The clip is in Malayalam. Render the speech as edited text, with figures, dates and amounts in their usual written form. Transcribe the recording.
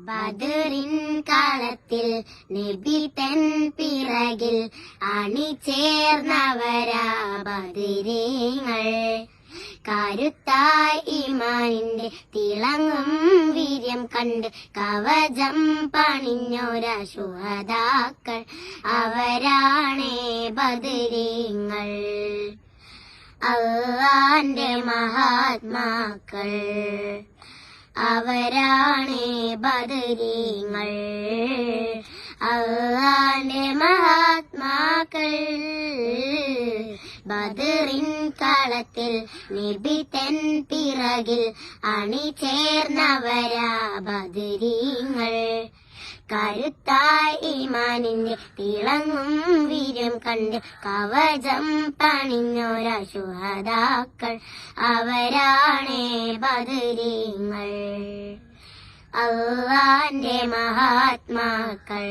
ബദറിൻ കാലത്തിൽ നബി തൻ പിറകിൽ അണിചേർന്നവരാ ബദരീങ്ങൾ. കരുത്തായി ഈമാനിന്റെ തിളങ്ങും വീര്യം കണ്ട് കവചം പണിഞ്ഞോരാ ശുഹദാക്കൾ അവരാണേ ബദരീങ്ങൾ. അല്ലാഹുവിന്റെ മഹാത്മാക്കൾ അവരാണേ ബദരീങ്ങൾ. അല്ലാഹുവിന്റെ മഹാത്മാക്കൾ ബദറിൻ കാലത്തിൽ നബി തൻ പിറകിൽ അണിചേർന്നവരാ ബദരീങ്ങൾ. കരുത്തായി ഈമാനിന്റെ തിളങ്ങും വീര്യം കണ്ട് കവചം പണിഞ്ഞോരാ ശുഹദാക്കൾ അവരാണേ ബദരീങ്ങൾ. അല്ലാഹുവിന്റെ മഹാത്മാക്കൾ